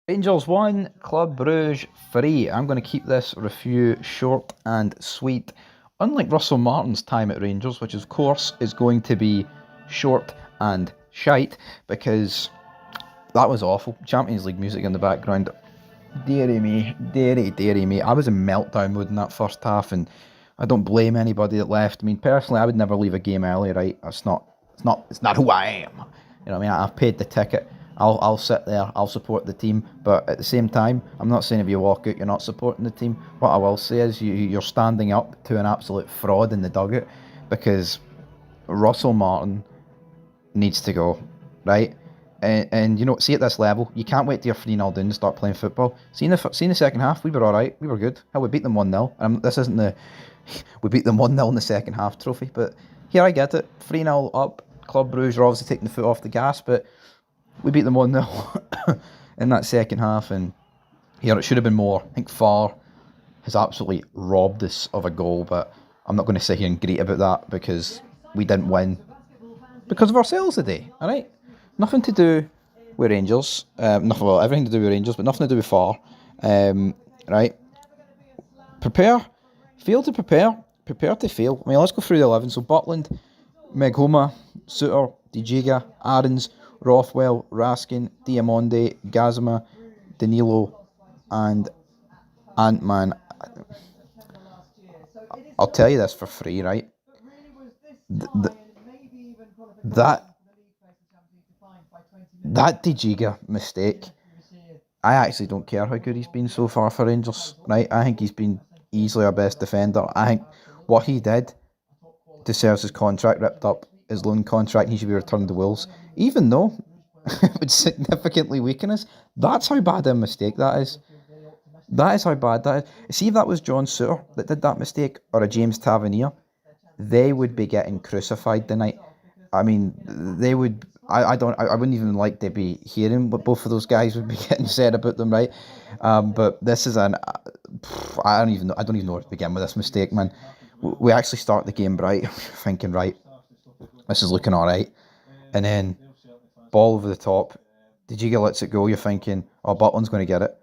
Rangers 1, Club Brugge 3. I'm going to keep this review short and sweet. Unlike Russell Martin's time at Rangers, which of course is going to be short and shite, because that was awful. Champions League music in the background. Deary me, deary me. I was in meltdown mode in that first half, and I don't blame anybody that left. I mean, personally, I would never leave a game early, right? It's not who I am. You know what I mean? I've paid the ticket. I'll sit there. I'll support the team. But at the same time, I'm not saying if you walk out, you're not supporting the team. What I will say is you're standing up to an absolute fraud in the dugout, because Russell Martin needs to go, right? And you know, see, at this level, you can't wait till you're 3-0 down to start playing football. See in the second half, we were alright, we were good. Hell, we beat them 1-0. This isn't the we beat them 1-0 in the second half trophy, but here I get it. 3-0 up. Club Brugge are obviously taking the foot off the gas, but we beat them 1-0 in that second half, and here it should have been more. I think VAR has absolutely robbed us of a goal, but I'm not going to sit here and greet about that, because we didn't win because of ourselves today, alright? Nothing to do with Rangers, everything to do with Rangers, but nothing to do with VAR, right? Fail to prepare to fail. I mean, let's go through the 11. So Butland, Meghoma, Suter, Dijiga, Aarons, Rothwell, Raskin, Diamonde, Gazima, Danilo, and Ant-Man. I'll tell you this for free, right? That Dijiga mistake, I actually don't care how good he's been so far for Rangers, right? I think he's been easily our best defender. I think what he did deserves his contract ripped up, his loan contract. He should be returned to Wolves, even though it would significantly weaken us. That's how bad a mistake that is. That is how bad that is. See, if that was John Suter that did that mistake, or a James Tavernier, they would be getting crucified tonight. I mean, they would. I wouldn't even like to be hearing what both of those guys would be getting said about them, right? But this is I don't even know where to begin with this mistake, man. We actually start the game right, thinking, right, this is looking all right, and then ball over the top. Dijiga lets it go. You're thinking, oh, Butland's going to get it.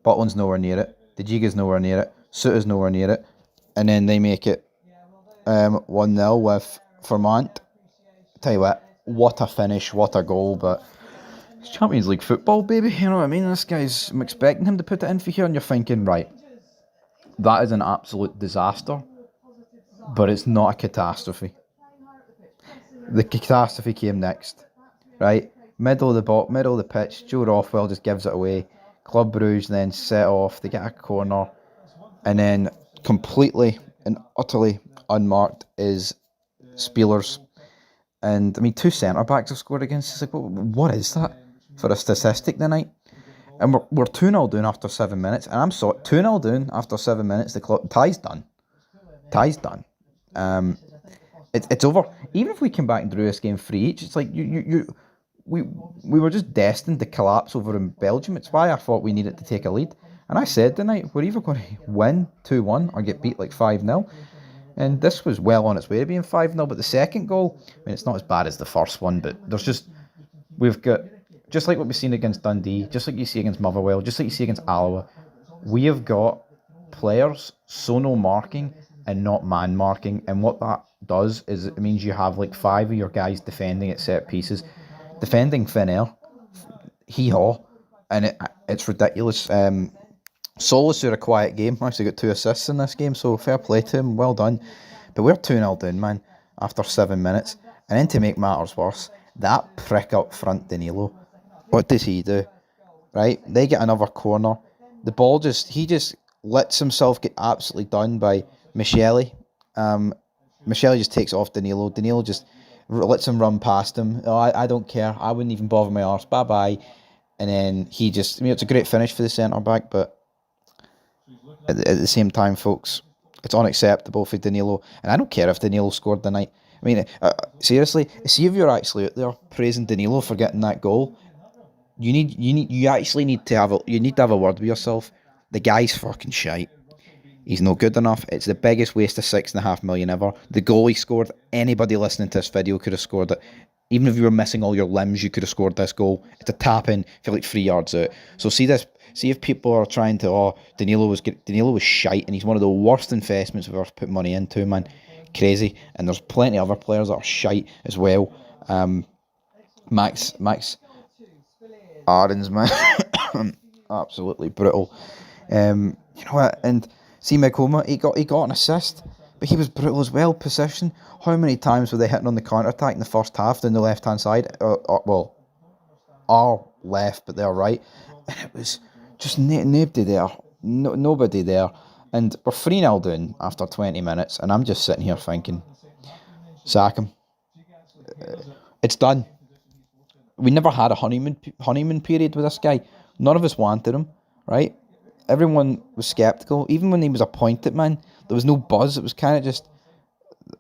Butland's nowhere near it. Dijiga's nowhere near it. Suter's nowhere near it, and then they make it 1-0 with Vermont. Tell you what a finish, what a goal, but it's Champions League football, baby, you know what I mean? I'm expecting him to put it in for here, and you're thinking, right, that is an absolute disaster, but it's not a catastrophe. The catastrophe came next, right? Middle of the pitch, Joe Rothwell just gives it away. Club Brugge then set off, they get a corner, and then completely and utterly unmarked is Spielers. And I mean, 2 centre backs have scored against us. Like, what is that for a statistic tonight? And we're 2-0 down after 7 minutes. And I'm sorry, 2-0 down after 7 minutes. The tie's done. Tie's done. It's over. Even if we come back and drew this game 3 each, it's like we were just destined to collapse over in Belgium. It's why I thought we needed to take a lead. And I said tonight, we're either going to win 2-1 or get beat like 5-0. And this was well on its way to being 5-0, but the second goal, I mean, it's not as bad as the first one, but we've got, just like what we've seen against Dundee, just like you see against Motherwell, just like you see against Alloa, we have got players sono marking and not man marking, and what that does is it means you have like 5 of your guys defending at set pieces, defending thin air, hee-haw, and it's ridiculous. Solis had a quiet game. Actually got 2 assists in this game, so fair play to him. Well done. But we're 2-0 down, man, after 7 minutes. And then to make matters worse, that prick up front, Danilo, what does he do? Right? They get another corner. The ball he just lets himself get absolutely done by Michele. Michele just takes it off Danilo. Danilo just lets him run past him. Oh, I don't care. I wouldn't even bother my arse. Bye-bye. And then it's a great finish for the centre-back, but at the same time, folks, it's unacceptable for Danilo, and I don't care if Danilo scored tonight. I mean, seriously, see if you're actually out there praising Danilo for getting that goal. You actually need to have a word with yourself. The guy's fucking shite. He's no good enough. It's the biggest waste of 6.5 million ever. The goal he scored, anybody listening to this video could have scored it. Even if you were missing all your limbs, you could have scored this goal. It's a tap in, feel like 3 yards out. So see this. See if people are trying to, Danilo was shite, and he's one of the worst investments we've ever put money into, man. Crazy. And there's plenty of other players that are shite as well. Max Aaron's, man, absolutely brutal. You know what? And see Mikoma, he got an assist, but he was brutal as well. Position. How many times were they hitting on the counter attack in the first half down the left hand side? Well, our left, but they're right, and it was just nobody there. Nobody there. And we're 3-0 down after 20 minutes, and I'm just sitting here thinking, sack him. It's done. We never had a honeymoon period with this guy. None of us wanted him, right? Everyone was sceptical. Even when he was appointed, man, there was no buzz. It was kind of just,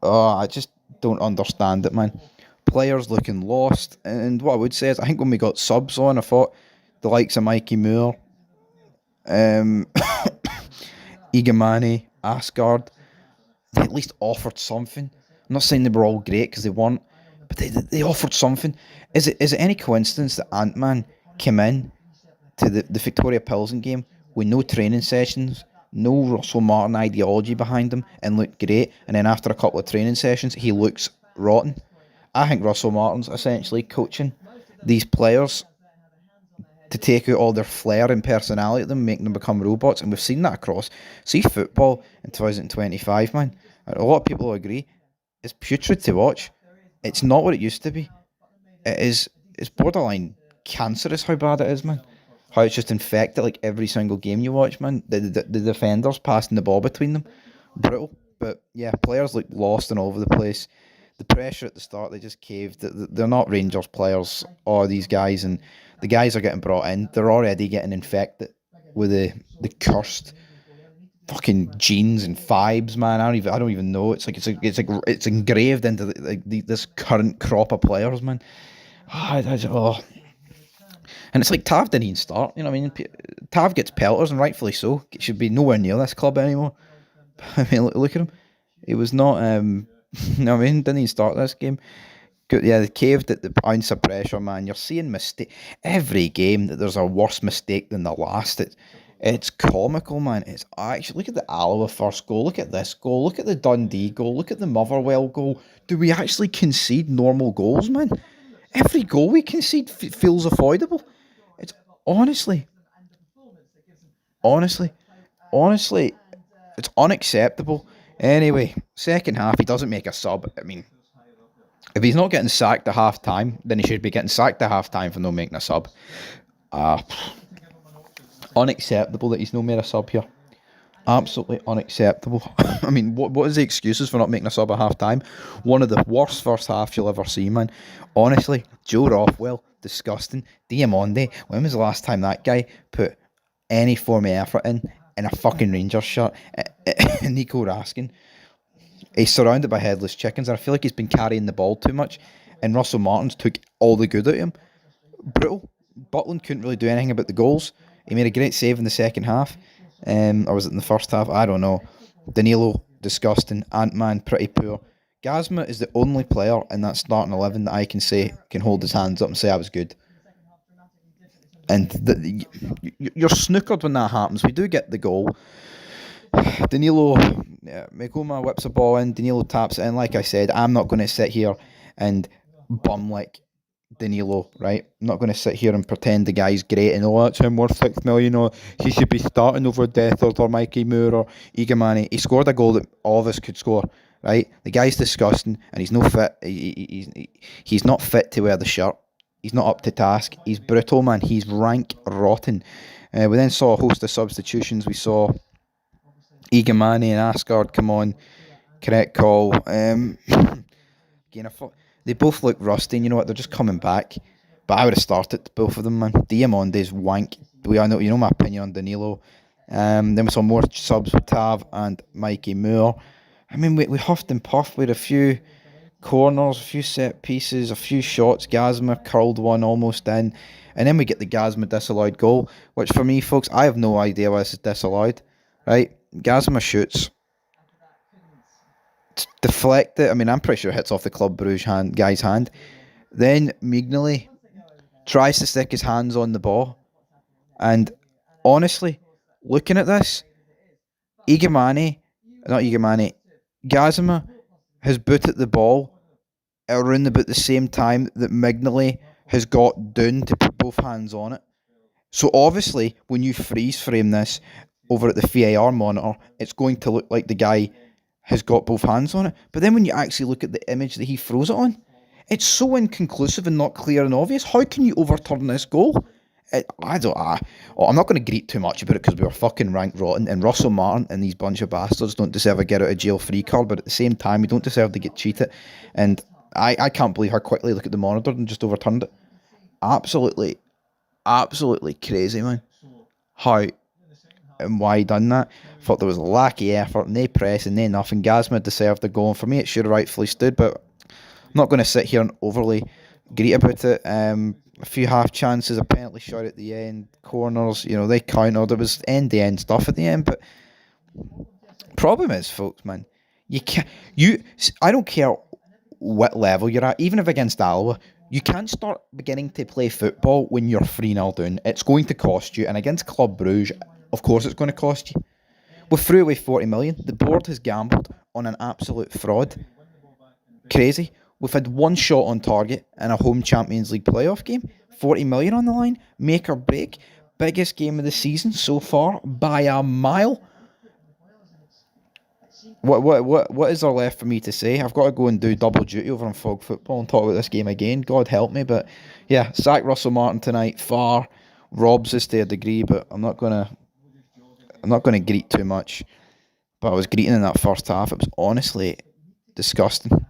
I just don't understand it, man. Players looking lost. And what I would say is, I think when we got subs on, I thought the likes of Mikey Moore, Igamani, Asgard, they at least offered something. I'm not saying they were all great, because they weren't, but they offered something. Is it any coincidence that Ant-Man came in to the Victoria Pilsen game with no training sessions, no Russell Martin ideology behind him, and looked great, and then after a couple of training sessions he looks rotten? I think Russell Martin's essentially coaching these players to take out all their flair and personality at them, making them become robots, and we've seen that across. See football in 2025, man. A lot of people agree. It's putrid to watch. It's not what it used to be. It's borderline cancerous how bad it is, man. How it's just infected like every single game you watch, man. The defenders passing the ball between them. Brutal. But yeah, players look lost and all over the place. The pressure at the start, they just caved. They're not Rangers players or these guys, and the guys are getting brought in. They're already getting infected with the cursed fucking genes and vibes, man. I don't even know. It's it's engraved into this current crop of players, man. And it's like Tav didn't even start. You know what I mean? Tav gets pelters, and rightfully so. He should be nowhere near this club anymore. I mean, look at him. He was not. You know what I mean? Didn't even start this game. Good, yeah, they caved at the ounce of pressure, man. You're seeing mistake every game that there's a worse mistake than the last. It's comical, man. It's actually, look at the Alloa first goal. Look at this goal. Look at the Dundee goal. Look at the Motherwell goal. Do we actually concede normal goals, man? Every goal we concede feels avoidable. It's honestly, it's unacceptable. Anyway, second half, he doesn't make a sub. I mean, if he's not getting sacked at half time, then he should be getting sacked at half time for not making a sub. Unacceptable that he's not made a sub here. Absolutely unacceptable. I mean, what is the excuses for not making a sub at half time? One of the worst first halves you'll ever see, man. Honestly, Joe Rothwell, disgusting. Diamonde, when was the last time that guy put any form of effort in a fucking Rangers shirt? Nico Raskin, he's surrounded by headless chickens, and I feel like he's been carrying the ball too much, and Russell Martins took all the good out of him. Brutal. Butland couldn't really do anything about the goals. He made a great save in the second half. Or was it in the first half? I don't know. Danilo, disgusting. Ant-Man, pretty poor. Gazma is the only player in that starting 11 that I can say can hold his hands up and say I was good. And you're snookered when that happens. We do get the goal. Danilo, Mikoma whips a ball in. Danilo taps it in. Like I said, I'm not going to sit here and bum like Danilo, right? I'm not going to sit here and pretend the guy's great and that's him worth 6 million, or he should be starting over Deathard or Mikey Moore or Igamani. He scored a goal that all of us could score, right? The guy's disgusting and he's no fit. He's not fit to wear the shirt. He's not up to task. He's brutal, man. He's rank rotten. We then saw a host of substitutions. We saw Igamani and Asgard come on. Correct call. Again, they both look rusty, and you know what? They're just coming back. But I would have started both of them, man. Diamonde's wank. You know my opinion on Danilo. Then we saw more subs with Tav and Mikey Moore. I mean, we huffed and puffed with a few corners, a few set pieces, a few shots. Gazma curled one almost in. And then we get the Gazma disallowed goal, which for me, folks, I have no idea why this is disallowed. Right? Gazma shoots. Deflect it. I mean, I'm pretty sure it hits off the Club Brugge guy's hand. Then Mignoli tries to stick his hands on the ball. And honestly, looking at this, Gazima has booted the ball around about the same time that Mignoli has got down to put both hands on it. So obviously, when you freeze frame this over at the VAR monitor, it's going to look like the guy has got both hands on it. But then when you actually look at the image that he throws it on, it's so inconclusive and not clear and obvious. How can you overturn this goal? I'm not going to greet too much about it because we were fucking ranked rotten, and Russell Martin and these bunch of bastards don't deserve a get out of jail free card, but at the same time, we don't deserve to get cheated. And I can't believe how quickly look at the monitor and just overturned it. Absolutely crazy, man. How and why he done that? Thought there was a lack of effort, no pressing, no nothing. Gazma deserved the goal, and for me, it should have rightfully stood, but I'm not going to sit here and overly greet about it. A few half chances, a penalty shot at the end, corners, they countered. There was end-to-end stuff at the end, but problem is, folks, man, I don't care what level you're at, even if against Alloa, you can't start beginning to play football when you're 3-0 down. It's going to cost you, and against Club Brugge, of course it's going to cost you. We threw away 40 million. The board has gambled on an absolute fraud. Crazy. We've had one shot on target in a home Champions League playoff game. 40 million on the line. Make or break. Biggest game of the season so far by a mile. What is there left for me to say? I've got to go and do double duty over on Fog Football and talk about this game again. God help me. But yeah, sack Russell Martin tonight. Far robs us to a degree, but I'm not gonna greet too much. But I was greeting in that first half. It was honestly disgusting.